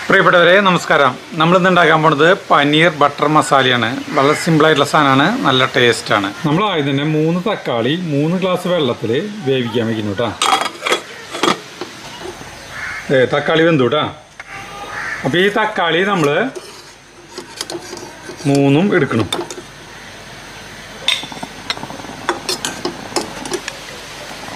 പ്രിയപ്പെട്ടവരെ നമസ്കാരം. നമ്മളിന്ന് ഉണ്ടാക്കാൻ പോകുന്നത് പനീർ ബട്ടർ മസാലയാണ്. വളരെ സിമ്പിളായിട്ടുള്ള സാധനമാണ്, നല്ല ടേസ്റ്റാണ്. നമ്മൾ ആദ്യം തന്നെ 3 തക്കാളി 3 ഗ്ലാസ് വെള്ളത്തിൽ വേവിക്കാൻ വയ്ക്കുന്നു കേട്ടോ. തക്കാളി വെന്തു കേട്ടോ. അപ്പോൾ ഈ തക്കാളി നമ്മൾ 3 എടുക്കണം.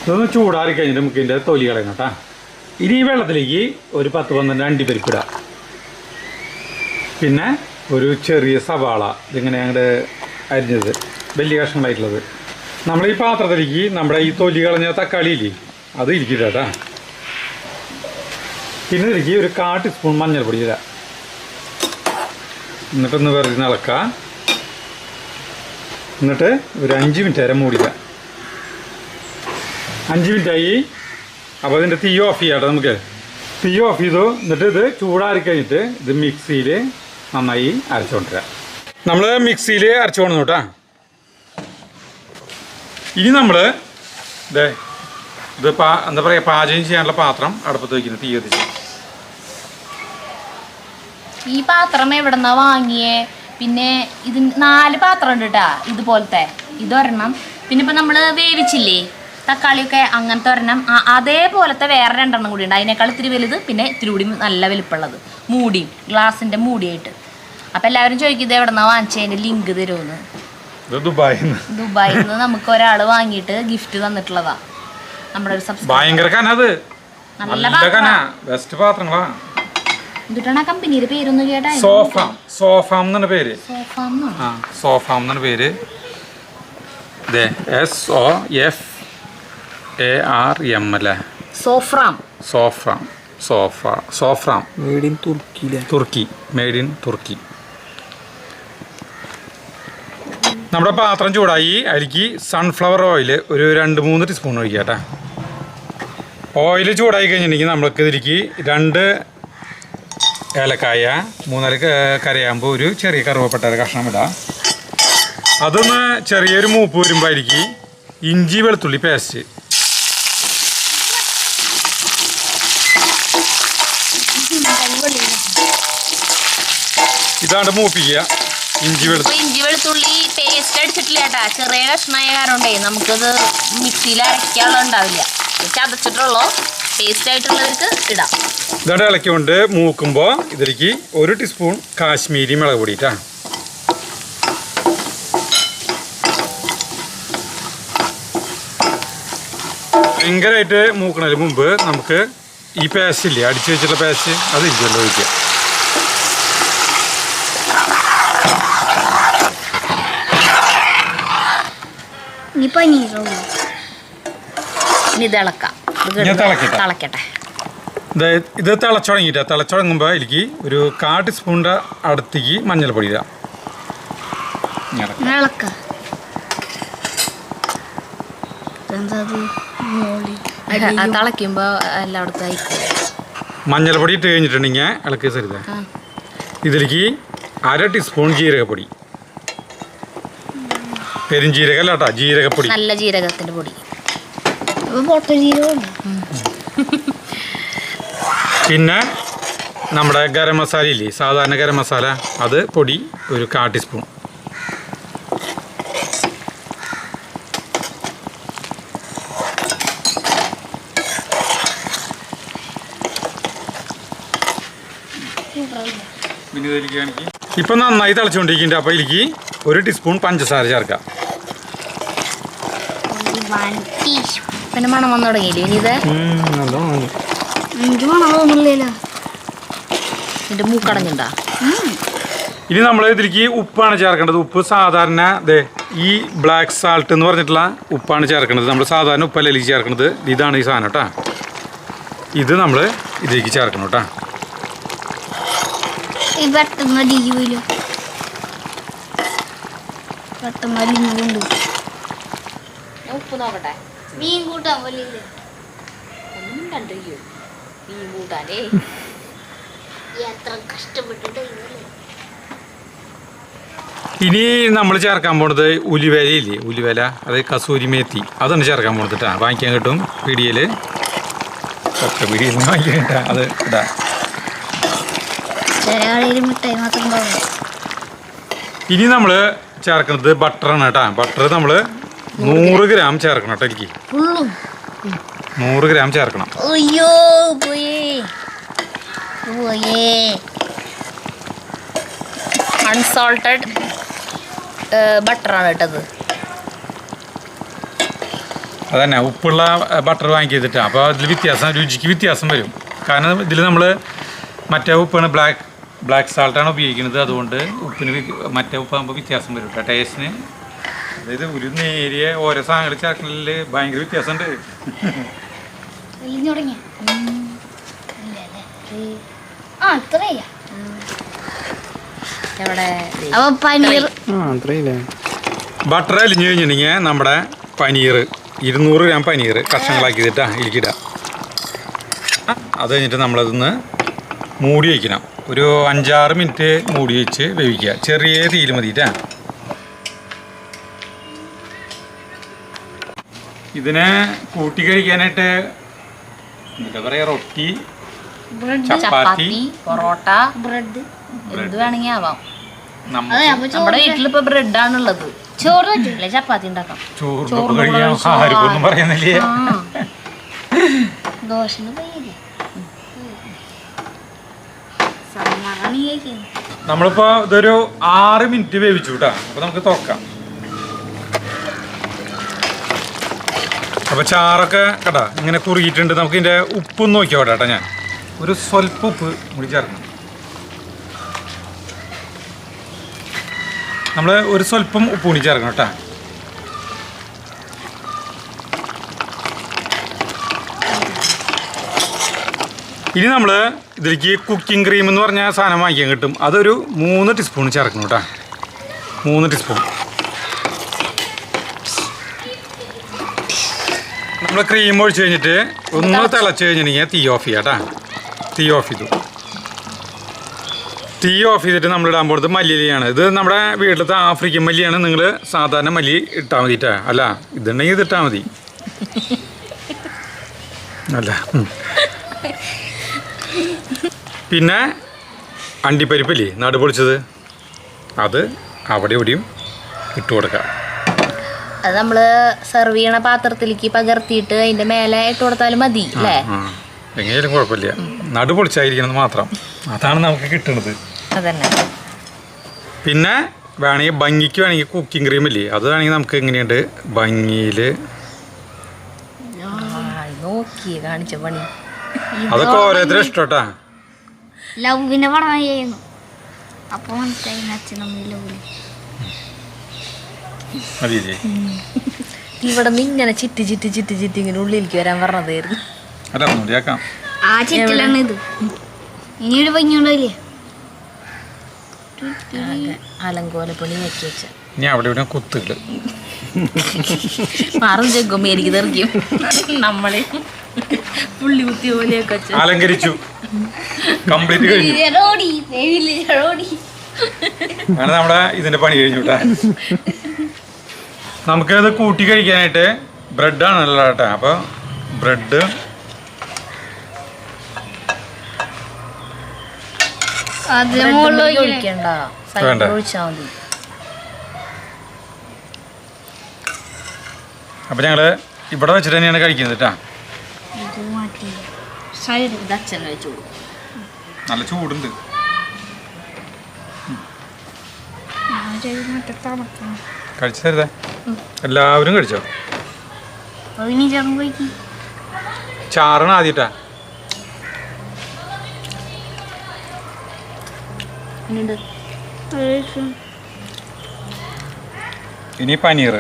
ഇതൊന്ന് ചൂടാറി കഴിഞ്ഞിട്ട് നമുക്ക് ഇതിൻ്റെ തൊലി കളയണം കേട്ടോ. ഇനി ഈ വെള്ളത്തിലേക്ക് ഒരു 10-12 അണ്ടിപ്പരിപ്പിടാം. പിന്നെ ഒരു ചെറിയ സവാള ഇതിങ്ങനെ അങ്ങോട്ട് അരിഞ്ഞത് വലിയ കഷ്ണങ്ങളായിട്ടുള്ളത്. നമ്മൾ ഈ പാത്രത്തിലേക്ക് നമ്മുടെ ഈ തൊലി കളഞ്ഞ തക്കാളി ഇല്ലേ അത് ഇരിക്കില്ല കേട്ടോ. പിന്നെ ഇതിലേക്ക് ഒരു 1/4 ടീസ്പൂൺ മഞ്ഞൾപ്പൊടി ഇടാം. എന്നിട്ടൊന്ന് വെറുതെ ഇളക്കാം. എന്നിട്ട് ഒരു 5 മിനിറ്റ് വരെ മൂടിക്കാം. 5 മിനിറ്റായി. അപ്പോൾ ഇതിൻ്റെ തീ ഓഫ് ചെയ്യാം കേട്ടോ. നമുക്ക് തീ ഓഫ് ചെയ്തു. എന്നിട്ട് ഇത് ചൂടാറി കഴിഞ്ഞിട്ട് ഇത് മിക്സിയിൽ നന്നായി അരച്ചുകൊണ്ടിരാം. നമ്മൾ മിക്സിയിൽ അരച്ചു കൊണ്ടു കേട്ടോ. ഇനി നമ്മൾ ഇത് എന്താ പറയുക, പാചകം ചെയ്യാനുള്ള പാത്രം അടുപ്പത്ത് വയ്ക്കുന്നത്. തീ കത്തിച്ച് ഈ പാത്രം എവിടെന്നാ വാങ്ങിയേ? പിന്നെ ഇത് 4 പാത്രം ഉണ്ട് കേട്ടാ ഇതുപോലത്തെ. ഇതൊരെണ്ണം. പിന്നെ ഇപ്പം നമ്മൾ വേവിച്ചില്ലേ തക്കാളിയൊക്കെ, അങ്ങനത്തെ ഒരെണ്ണം. അതേപോലത്തെ വേറെ 2 എണ്ണം കൂടി ഉണ്ട്. അതിനേക്കാൾ ഇത്തിരി വലുത്, പിന്നെ ഇത്തിരി കൂടി നല്ല വലിപ്പമുള്ളത്, മൂടിയും ഗ്ലാസിൻ്റെ മൂടിയായിട്ട്. അപ്പം എല്ലാവരും ചോദിക്കുന്നത് എവിടെന്നാ വാങ്ങിച്ചതിൻ്റെ ലിങ്ക് തരുമെന്ന്. ദുബായിൽ നിന്ന് നമുക്ക് ഒരാൾ വാങ്ങിയിട്ട് ഗിഫ്റ്റ് തന്നിട്ടുള്ളതാ. നമ്മുടെ ഒരു എന്തുട്ടാണ് കമ്പനിയുടെ പേരൊന്നും കേട്ടാ? സോഫാം എന്നാണ് പേര്. SOFARM അല്ലേ? സോഫ്രാം മെയ്ഡ് ഇൻ തുർക്കി. മെയ്ഡ് ഇൻ തുർക്കി. നമ്മുടെ പാത്രം ചൂടായി. അതിലേക്ക് സൺഫ്ലവർ ഓയിൽ ഒരു 2-3 ടീസ്പൂൺ ഒഴിക്കുക കേട്ടോ. ഓയിൽ ചൂടായി കഴിഞ്ഞിട്ടുണ്ടെങ്കിൽ നമ്മൾക്ക് ഇതിലേക്ക് 2 ഏലക്കായ, 3 കരയാകുമ്പോ ഒരു ചെറിയ കറുവപ്പട്ട കഷ്ണം ഇടാം. അതൊന്ന് ചെറിയൊരു മൂപ്പ് വരുമ്പോൾ അതിലേക്ക് ഇഞ്ചി വെളുത്തുള്ളി പേസ്റ്റ്, ഇതാണ്ട് മൂപ്പിക്കുക. ഇഞ്ചി വെളുത്തുള്ളി പേസ്റ്റ് അടിച്ചിട്ടില്ല കേട്ടാ. ചെറിയ കഷ്ണമായ കാരണം നമുക്കത് മിക്സിയിൽ അരയ്ക്കാനുള്ള ഉണ്ടാവില്ല. ചതച്ചിട്ടുള്ളൂ. പേസ്റ്റ് ആയിട്ടുള്ളവർക്ക് ഇടാം. ഇതാണ്ട് ഇളക്കിക്കൊണ്ട് മൂക്കുമ്പോൾ ഇതിലേക്ക് 1 ടീസ്പൂൺ കാശ്മീരി മുളക് പൊടി ഇട്ടാ. ഭയങ്കരമായിട്ട് മൂക്കണതിന് മുമ്പ് നമുക്ക് ഈ പേസ്റ്റ് ഇല്ലേ, അടിച്ചു വെച്ചിട്ടുള്ള പേസ്റ്റ്, അത് ഇരിക്കുമല്ലോ ഒഴിക്കുക. ഇത് തിളച്ചുടങ്ങിയിട്ട് തിളച്ചുടങ്ങുമ്പോൾ എനിക്ക് ഒരു 1/4 ടീസ്പൂണിൻ്റെ അടുത്തേക്ക് മഞ്ഞൾപ്പൊടി ഇടാം. മഞ്ഞൾപ്പൊടി ഇട്ട് കഴിഞ്ഞിട്ടുണ്ടെങ്കിൽ ഇളക്കി സരിത. ഇതിലേക്ക് 1/2 ടീസ്പൂൺ ജീരകപ്പൊടി. പെരുംജീരകല്ല കേട്ടോ, ജീരകപ്പൊടി, നല്ല ജീരകത്തിന്റെ പൊടി. പിന്നെ നമ്മുടെ ഗരം മസാല ഇല്ലേ, സാധാരണ ഗരം മസാല, അത് പൊടി ഒരു 1/4 ടീസ്പൂൺ. ഇപ്പം നന്നായി തിളച്ചുകൊണ്ടിരിക്കുന്നുണ്ട്. അപ്പോൾ ഇതിലേക്ക് 1 ടീസ്പൂൺ പഞ്ചസാര ചേർക്കാം. പിന്നെ മണം വന്നു തുടങ്ങിയില്ലേ? ഇനി ഇത് മൂക്കടഞ്ഞിണ്ടാ. ഇനി നമ്മൾ ഇതിലേക്ക് ഉപ്പാണ് ചേർക്കേണ്ടത്. ഉപ്പ് സാധാരണ ഈ ബ്ലാക്ക് സാൾട്ട് എന്ന് പറഞ്ഞിട്ടുള്ള ഉപ്പാണ് ചേർക്കേണ്ടത്. നമ്മൾ സാധാരണ ഉപ്പല്ല ഇതിലേക്ക് ചേർക്കുന്നത്. ഇതാണ് ഈ സാധനം കേട്ടോ. ഇത് നമ്മൾ ഇതിലേക്ക് ചേർക്കണം കേട്ടോ. ഉപ്പ് നോക്കട്ടെ. മീൻ കൂട്ടാൻ മീൻ കൂട്ടാനേ എത്ര കഷ്ടപ്പെട്ടിട്ട്. ഇനി നമ്മൾ ചേർക്കാൻ പോണത് ഉലുവയില്ലേ, ഉലുവല, അത് കസൂരി മേത്തി, അതാണ് ചേർക്കാൻ പോണത് കേട്ടോ. വാങ്ങിക്കാൻ കിട്ടും പീടികയിൽ, ഒക്കെ പീടികയിൽ നിന്ന് വാങ്ങിക്കാൻ കിട്ടാം. അത് ഇടാം. ഇനി നമ്മൾ ചേർക്കുന്നത് ബട്ടറാണ് കേട്ടോ. ബട്ടർ നമ്മൾ 100 ഗ്രാം ചേർക്കണം കേട്ടോ. എനിക്ക് 100 ഗ്രാം ചേർക്കണം. അൺസോൾട്ടഡ് ബട്ടറാണ് കേട്ടത്. അതന്നെ ഉപ്പുള്ള ബട്ടർ വാങ്ങിക്കിട്ടാണ്. അപ്പോൾ അതിൽ രുചിക്ക് വ്യത്യാസം വരും. കാരണം ഇതിൽ നമ്മൾ മറ്റേ ഉപ്പാണ് ബ്ലാക്ക് സാൾട്ടാണ് ഉപയോഗിക്കുന്നത്. അതുകൊണ്ട് ഉപ്പിന് മറ്റേ ഉപ്പാകുമ്പോൾ വ്യത്യാസം വരും കേട്ടോ ടേസ്റ്റിന്. അതായത് ഒരു നേരിയ ഓരോ സാധനങ്ങൾ ചേർക്കണതിൽ ഭയങ്കര വ്യത്യാസമുണ്ട്. ബട്ടർ അലിഞ്ഞു കഴിഞ്ഞിട്ടുണ്ടെങ്കിൽ നമ്മുടെ പനീർ 200 ഗ്രാം പനീർ കഷ്ണങ്ങളാക്കിയിട്ടാ ഇരിക്കിടുക. അത് കഴിഞ്ഞിട്ട് നമ്മളതൊന്ന് മൂടി വയ്ക്കണം. ഒരു 5-6 മിനിറ്റ് മൂടി വെച്ച് വേവിക്കുക. ചെറിയ തീയിൽ മതിട്ടാ. ഇതിനെ കൂട്ടി കഴിക്കാനായിട്ട് എന്താ പറയുക, റൊട്ടി, ചപ്പാത്തി, പൊറോട്ട, ബ്രെഡ് എന്ത് വേണമെങ്കിൽ ആവാം. നമ്മുടെ വീട്ടിലിപ്പോ ബ്രെഡാണുള്ളത്. ചോറ് പറ്റില്ല, ചപ്പാത്തി ഉണ്ടാക്കാം. ചോറിനൊന്നും പറയുന്നില്ലേ. നമ്മളിപ്പോ ഇതൊരു 6 മിനിറ്റ് വേവിച്ചു കേട്ടാ. അപ്പൊ നമുക്ക് തുറക്കാം. അപ്പൊ ചാറൊക്കെ കേട്ടാ ഇങ്ങനെ കുറുകിയിട്ടുണ്ട്. നമുക്ക് ഇതിന്റെ ഉപ്പൊന്ന് നോക്കിയോ കേട്ടാ. ഞാൻ ഒരു സ്വല്പം ഉപ്പ് കൂടി ചേർക്കണം. നമ്മൾ ഒരു സ്വല്പം ഉപ്പ് കൂടി ചേർക്കണം കേട്ടാ. ഇനി നമ്മൾ ഇതിലേക്ക് കുക്കിംഗ് ക്രീം എന്ന് പറഞ്ഞ സാധനം വാങ്ങിക്കാൻ കിട്ടും. അതൊരു 3 ടീസ്പൂൺ ചേർക്കണം കേട്ടോ. 3 ടീസ്പൂൺ. നമ്മൾ ക്രീം ഒഴിച്ച് കഴിഞ്ഞിട്ട് ഒന്ന് തിളച്ച് കഴിഞ്ഞിട്ടുണ്ടെങ്കിൽ തീ ഓഫ് ചെയ്യാം കേട്ടോ. തീ ഓഫ് ചെയ്തു. തീ ഓഫ് ചെയ്തിട്ട് നമ്മൾ ഇടാൻ പോകുന്നത് മല്ലിയിലയാണ്. ഇത് നമ്മുടെ വീട്ടിലത്തെ ആഫ്രിക്കൻ മല്ലിയാണ്. നിങ്ങൾ സാധാരണ മല്ലി ഇട്ടാൽ മതിട്ടാ. അല്ല ഇതുണ്ടെങ്കിൽ ഇത് ഇട്ടാൽ മതി. അല്ല പിന്നെ അണ്ടിപ്പരിപ്പില്ലേ നടുപൊളിച്ചത്, അത് അവിടെ ഇവിടെയും ഇട്ട് കൊടുക്കാം. അത് നമ്മൾ സെർവ് ചെയ്യണ പാത്രത്തിലേക്ക് പകർത്തിയിട്ട് അതിന്റെ മേലെ ഇട്ട് കൊടുത്താലും മതി അല്ലേ? എങ്ങനെയാലും കുഴപ്പമില്ല. നടുപൊളിച്ചായിരിക്കണം മാത്രം. അതാണ് നമുക്ക് കിട്ടുന്നത്. അതന്നെ. പിന്നെ വേണമെങ്കിൽ ഭംഗിക്ക് വേണമെങ്കിൽ കുക്കിംഗ് ക്രീം ഇല്ലേ, അത് വേണമെങ്കിൽ നമുക്ക് എങ്ങനെയുണ്ട് ഭംഗിയിൽ നോക്കി കാണിച്ച പണി. അതൊക്കെ ഓരോരുത്തരും ഇഷ്ടോട്ടാ. ലവിനെ പടമായിരുന്നു. അപ്പോൾ മനസ്സിലായി അച്ഛനും മതിയല്ലേ. ഇവിടെ നിന്ന് ഇങ്ങനെ ചിറ്റി ചിറ്റി ചിറ്റി ചിറ്റി ഇങ്ങനെ ഉള്ളിലേക്ക് വരാൻ പറഞ്ഞതായിരുന്നു. അല്ല ഒന്നുകൂടിയാക്കാം. ആ ചിറ്റിലാണ് ഇത്. ഇനിയൊരു ഭംഗിയുണ്ടാവില്ലേ? അലങ്കോല പണി വെച്ച് വെച്ച ഇനി അവിടെ ഇവിടെ കുത്തുകള് മാറും ചെങ്കൊമ്മേരിക്ക് തെറിക്കും. നമ്മളെ പുള്ളി കുത്തിയ പോലെയൊക്കെ അലങ്കരിച്ചു. കംപ്ലീറ്റ് കഴിഞ്ഞു. അങ്ങനെ നമ്മുടെ ഇതിന്റെ പണി കഴിഞ്ഞു കേട്ടാ. നമുക്കത് കൂട്ടി കഴിക്കാനായിട്ട് ബ്രെഡാണല്ലോ കേട്ടോ. അപ്പോൾ ബ്രെഡ് ഒഴിക്കണ്ട, ഒഴിച്ചാൽ മതി. അപ്പം ഞങ്ങൾ ഇവിടെ വെച്ചിട്ട് തന്നെയാണ് കഴിക്കുന്നത് കേട്ടാ. നല്ല ചൂടുണ്ട്. കഴിച്ചു തരുതേ. എല്ലാവരും കഴിച്ചോ? ചാറാണ് ആദ്യട്ടാ. ഇനി പനീർ.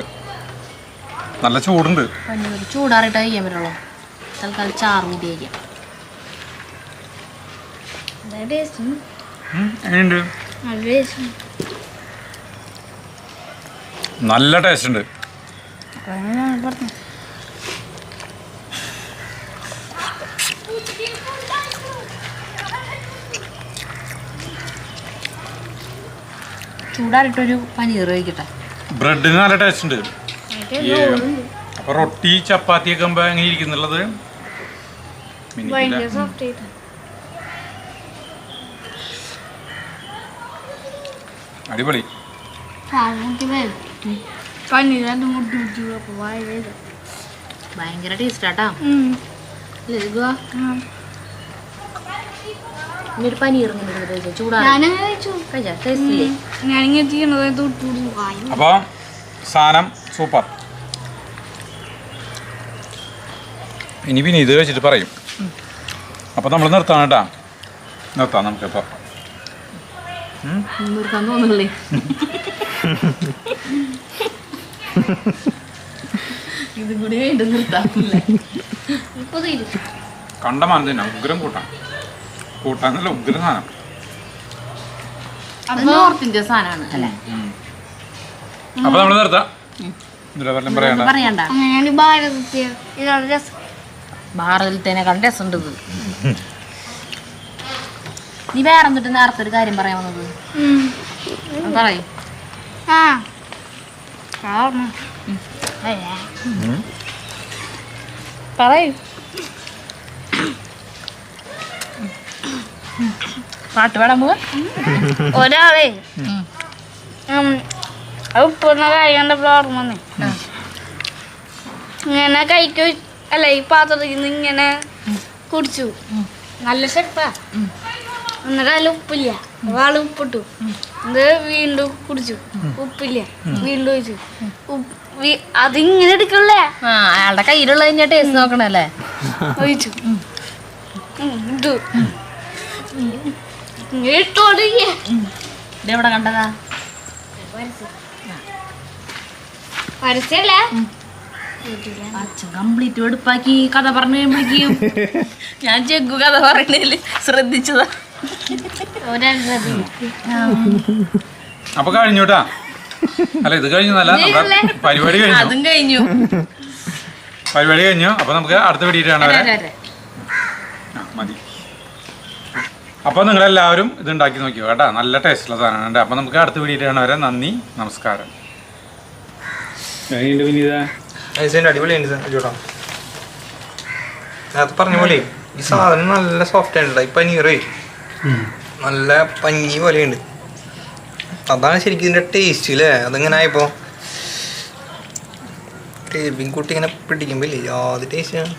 നല്ല ചൂടുണ്ട്. പനീർ ചൂടാറിയിട്ട് കഴിക്കാൻ പറ്റുള്ളൂ. തൽക്കാലം ചാറ് കൂടി കഴിക്കാം. എങ്ങനെയുണ്ട്? നല്ല ടേസ്റ്റ് ഉണ്ട്. ചൂടാറിട്ടൊരു പനീർ കഴിക്കട്ടെ. ബ്രെഡിന് നല്ല ടേസ്റ്റ് ഉണ്ട്. അപ്പൊ റൊട്ടി ചപ്പാത്തി ഒക്കെ ആകുമ്പോ എങ്ങനെ ഇരിക്കുന്നുള്ളത്. അടിപൊളി. ഭയങ്കര ടേസ്റ്റാട്ടാ. ഒരു പനീർ അപ്പോൾ സാധനം സൂപ്പർ. ഇനി പിന്നെ ഇത് വെച്ചിട്ട് പറയും. അപ്പോൾ നമ്മൾ നിർത്താം കേട്ടാ. നിർത്താം നമുക്കിപ്പോൾ. നിർത്താൻ തോന്നുന്നില്ലേ? ഇതും കൂടി വേണ്ട നിർത്താറില്ലേ? കണ്ടമാനം തന്നെ ഉഗ്രം കൂട്ടാന്നല്ല ഉഗ്രം സാധനം. നോർത്ത് ഇന്ത്യ സാധനമാണ് അല്ലേ? അപ്പൊ നമ്മൾ നിർത്താം. പറയണ്ട, ഭാരതത്തിനെക്കാളും രസമുണ്ട് ഇത്. നീ വേറെ എന്നിട്ട് നേരത്തെ ഒരു കാര്യം പറയാൻ വന്നത് പറയും. പറയൂ. പാട്ട് പാടാൻ പോവാ. ഒരാളെ ഉപ്പുന്ന കാര്യം കണ്ടപ്പോൾ ഓർമ്മ വന്നേ. ഇങ്ങനെ കഴിക്കു അല്ല, ഈ പാത്രത്തിൽ നിന്ന് ഇങ്ങനെ കുടിച്ചു. നല്ല ഷെപ്പാ. എന്നിട്ട് അതിൽ ഉപ്പില്ല. ആള് ഉപ്പിട്ടു. ഇത് വീണ്ടും കുടിച്ചു. ഉപ്പില്ല. വീണ്ടും ഒഴിച്ചു. അതിങ്ങനെ എടുക്കണല്ലേ. അയാളുടെ കയ്യിലുള്ള ടേസ്റ്റ് നോക്കണല്ലേ. ഒഴിച്ചു. ഇട്ടു. ഇട്ടോടിക്കേ. ഇതെവിടെ കണ്ടതാ? പരസ്യല്ല. അച്ഛൻ കംപ്ലീറ്റ് വെടുപ്പാക്കി കഥ പറഞ്ഞു കഴിയുമ്പോഴേക്കും ഞാൻ ജഗ്ഗു കഥ പറയണേല് ശ്രദ്ധിച്ചതാ. അപ്പൊ കഴിഞ്ഞൂട്ടാ. അല്ല ഇത് കഴിഞ്ഞല്ല, നമ്മുടെ പരിപാടി കഴിഞ്ഞു. അതും കഴിഞ്ഞു. പരിപാടി കഴിഞ്ഞു. അപ്പൊ നമുക്ക് അടുത്ത വീഡിയോ മതി. അപ്പോൾ നിങ്ങളെല്ലാവരും ഇത് ഉണ്ടാക്കി നോക്കിയോ കേട്ടോ. നല്ല ടേസ്റ്റുള്ള സാധനമാണ്. അപ്പോൾ നമുക്ക് അടുത്ത വീഡിയോ കാണുവരെ നന്ദി, നമസ്കാരം. അടിപൊളിയുണ്ട് ചേട്ടാ. നേരത്തെ പറഞ്ഞ പോലെ ഈ സാധനം നല്ല സോഫ്റ്റ് ആയിട്ടുള്ള ഈ പനീറേ നല്ല പഞ്ഞി പോലെയുണ്ട്. അതാണ് ശരിക്കും ഇതിൻ്റെ ടേസ്റ്റ് അല്ലേ. അതെങ്ങനെ ആയപ്പോൾ ടേബിൻ കൂട്ടി ഇങ്ങനെ പിടിക്കുമ്പോൾ ഇല്ലേ യാതൊരു ടേസ്റ്റാണ്.